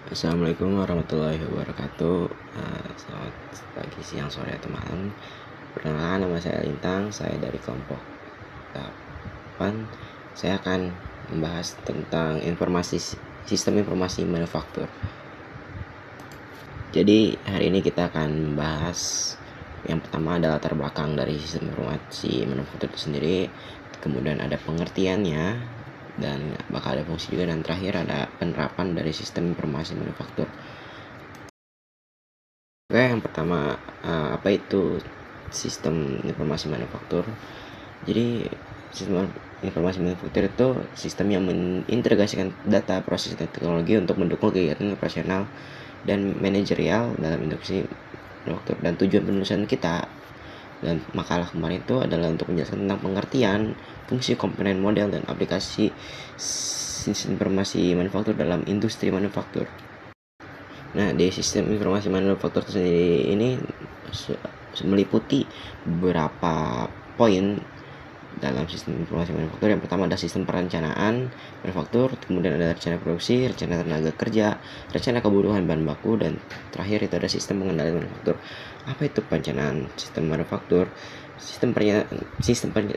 Assalamualaikum warahmatullahi wabarakatuh. Selamat pagi, siang, sore, atau malam. Perkenalkan, nama saya Lintang. Saya dari kelompok 8. Saya akan membahas tentang sistem informasi manufaktur. Jadi hari ini kita akan membahas yang pertama adalah latar belakang dari sistem informasi manufaktur itu sendiri. Kemudian ada pengertiannya, dan bakal ada fungsi juga, dan terakhir ada penerapan dari sistem informasi manufaktur. Oke, yang pertama, apa itu sistem informasi manufaktur? Jadi sistem informasi manufaktur itu sistem yang mengintegrasikan data, proses, dan teknologi untuk mendukung kegiatan operasional dan manajerial dalam industri manufaktur. Dan tujuan penulisan kita dan makalah kemarin itu adalah untuk menjelaskan tentang pengertian, fungsi, komponen, model, dan aplikasi sistem informasi manufaktur dalam industri manufaktur. Nah, di sistem informasi manufaktur sendiri ini meliputi beberapa poin dalam sistem informasi manufaktur. Yang pertama ada sistem perencanaan manufaktur, kemudian ada rencana produksi, rencana tenaga kerja, rencana kebutuhan bahan baku, dan terakhir itu ada sistem pengendalian manufaktur. Apa itu perencanaan sistem manufaktur? Sistem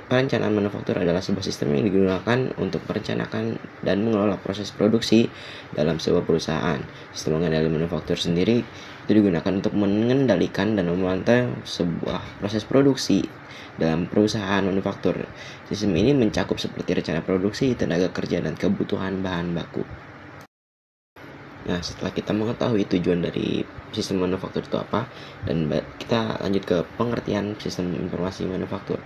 perencanaan manufaktur adalah sebuah sistem yang digunakan untuk merencanakan dan mengelola proses produksi dalam sebuah perusahaan. Sistem pengendalian manufaktur sendiri itu digunakan untuk mengendalikan dan memantau sebuah proses produksi dalam perusahaan manufaktur. Sistem ini mencakup seperti rencana produksi, tenaga kerja, dan kebutuhan bahan baku. Nah, setelah kita mengetahui tujuan dari sistem manufaktur itu apa, dan kita lanjut ke pengertian sistem informasi manufaktur.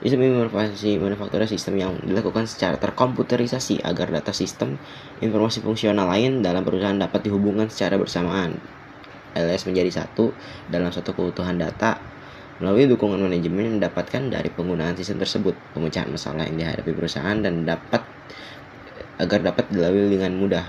Sistem informasi manufaktur adalah sistem yang dilakukan secara terkomputerisasi agar data sistem informasi fungsional lain dalam perusahaan dapat dihubungkan secara bersamaan, alias menjadi satu dalam satu kebutuhan data. Melalui dukungan manajemen yang mendapatkan dari penggunaan sistem tersebut, pemecahan masalah yang dihadapi perusahaan dan agar dapat dilalui dengan mudah.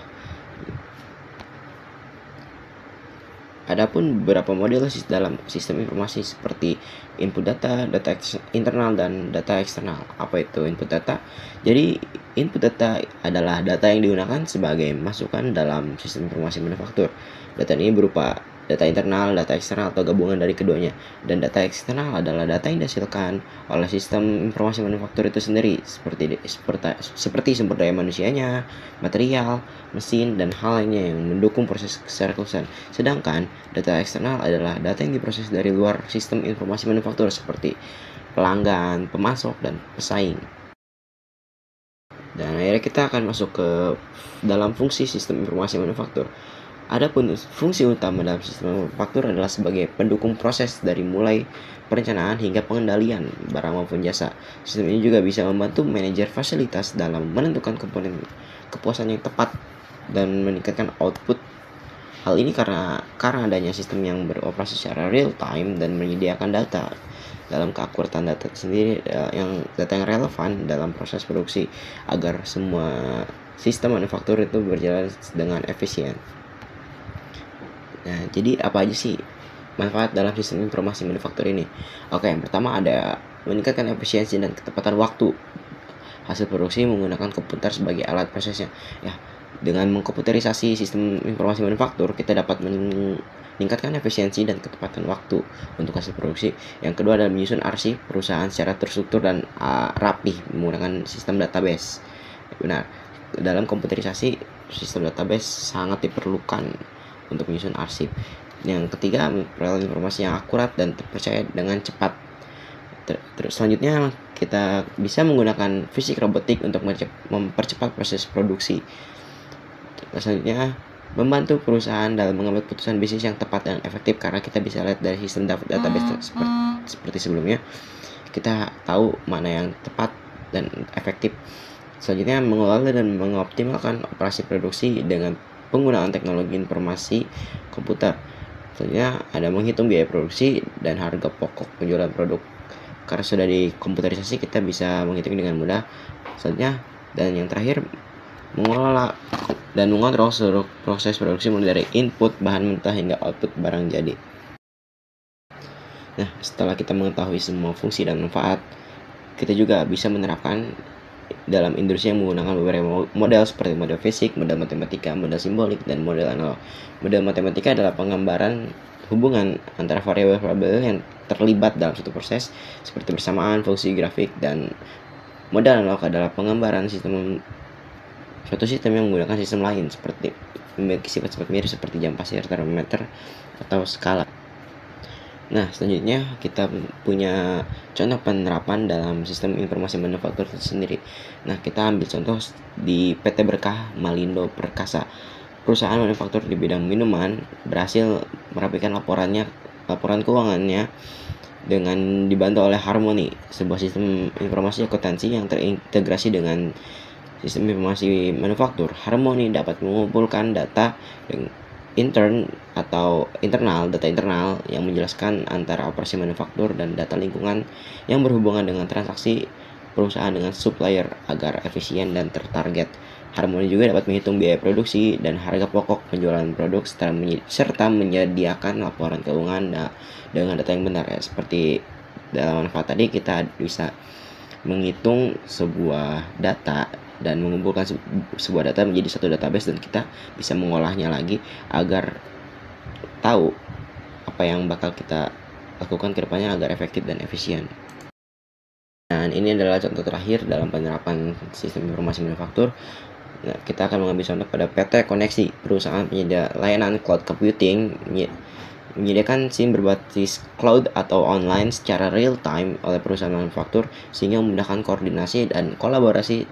Adapun beberapa model dalam sistem informasi seperti input data, data internal, dan data eksternal. Apa itu input data? Jadi input data adalah data yang digunakan sebagai masukan dalam sistem informasi manufaktur. Data ini berupa data internal, data eksternal, atau gabungan dari keduanya. Dan data eksternal adalah data yang dihasilkan oleh sistem informasi manufaktur itu sendiri, seperti sumber daya manusianya, material, mesin, dan hal lainnya yang mendukung proses secara konsisten. Sedangkan data eksternal adalah data yang diproses dari luar sistem informasi manufaktur seperti pelanggan, pemasok, dan pesaing. Dan akhirnya kita akan masuk ke dalam fungsi sistem informasi manufaktur. Adapun fungsi utama dalam sistem manufaktur adalah sebagai pendukung proses dari mulai perencanaan hingga pengendalian barang maupun jasa. Sistem ini juga bisa membantu manajer fasilitas dalam menentukan komponen kepuasan yang tepat dan meningkatkan output. Hal ini karena adanya sistem yang beroperasi secara real time dan menyediakan data dalam keakuratan data sendiri, data yang relevan dalam proses produksi, agar semua sistem manufaktur itu berjalan dengan efisien. Nah, jadi apa aja sih manfaat dalam sistem informasi manufaktur ini? Oke, yang pertama ada meningkatkan efisiensi dan ketepatan waktu. Hasil produksi menggunakan komputer sebagai alat prosesnya. Ya, dengan mengkomputerisasi sistem informasi manufaktur, kita dapat meningkatkan efisiensi dan ketepatan waktu untuk hasil produksi. Yang kedua adalah menyusun arsip perusahaan secara terstruktur dan rapih menggunakan sistem database. Benar, dalam komputerisasi sistem database sangat diperlukan untuk menyusun arsip. Yang ketiga, memperoleh informasi yang akurat dan terpercaya dengan cepat. Terus selanjutnya kita bisa menggunakan fisik robotik untuk mempercepat proses produksi. Selanjutnya, membantu perusahaan dalam mengambil keputusan bisnis yang tepat dan efektif, karena kita bisa lihat dari sistem database seperti sebelumnya. Kita tahu mana yang tepat dan efektif. Selanjutnya, mengelola dan mengoptimalkan operasi produksi dengan penggunaan teknologi informasi komputer. Selanjutnya ada menghitung biaya produksi dan harga pokok penjualan produk. Karena sudah dikomputerisasi, kita bisa menghitung dengan mudah. Selanjutnya, dan yang terakhir, mengelola dan mengontrol seluruh proses produksi mulai dari input bahan mentah hingga output barang jadi. Nah, setelah kita mengetahui semua fungsi dan manfaat, kita juga bisa menerapkan dalam industri yang menggunakan beberapa model seperti model fisik, model matematika, model simbolik, dan model analog. Model matematika adalah penggambaran hubungan antara variabel-variabel yang terlibat dalam suatu proses seperti persamaan, fungsi grafik, dan model analog adalah penggambaran suatu sistem yang menggunakan sistem lain seperti memiliki sifat-sifat mirip seperti jam pasir, termometer, atau skala. Nah, selanjutnya kita punya contoh penerapan dalam sistem informasi manufaktur itu sendiri. Nah, kita ambil contoh di PT Berkah Malindo Perkasa. Perusahaan manufaktur di bidang minuman berhasil merapikan laporan keuangannya dengan dibantu oleh Harmony, sebuah sistem informasi akuntansi yang terintegrasi dengan sistem informasi manufaktur. Harmony dapat mengumpulkan data data internal yang menjelaskan antara operasi manufaktur dan data lingkungan yang berhubungan dengan transaksi perusahaan dengan supplier agar efisien dan tertarget. Harmony juga dapat menghitung biaya produksi dan harga pokok penjualan produk serta menyediakan laporan keuangan dengan data yang benar, ya. Seperti dalam manfaat tadi, kita bisa menghitung sebuah data dan mengumpulkan sebuah data menjadi satu database, dan kita bisa mengolahnya lagi agar tahu apa yang bakal kita lakukan ke depannya agar efektif dan efisien. Dan ini adalah contoh terakhir dalam penerapan sistem informasi manufaktur. Nah, kita akan mengambil contoh pada PT Koneksi, perusahaan penyedia layanan cloud computing, menyediakan SIM berbasis cloud atau online secara real time oleh perusahaan manufaktur sehingga memudahkan koordinasi dan kolaborasi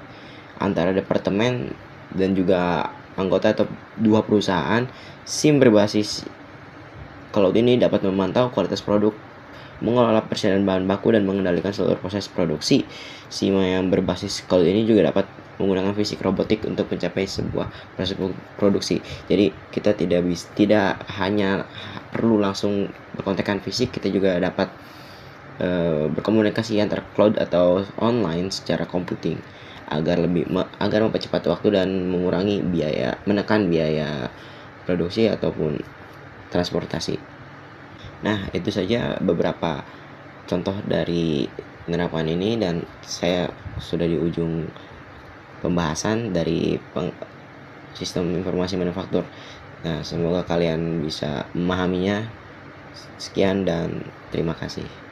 antara departemen dan juga anggota atau dua perusahaan. SIM berbasis cloud ini dapat memantau kualitas produk, mengelola persediaan bahan baku, dan mengendalikan seluruh proses produksi. SIM yang berbasis cloud ini juga dapat menggunakan fisik robotik untuk mencapai sebuah proses produksi. Jadi kita tidak hanya perlu langsung berkontekan fisik, kita juga dapat berkomunikasi antara cloud atau online secara computing agar mempercepat waktu dan menekan biaya produksi ataupun transportasi. Nah, itu saja beberapa contoh dari penerapan ini, dan saya sudah di ujung pembahasan dari sistem informasi manufaktur. Nah, semoga kalian bisa memahaminya. Sekian dan terima kasih.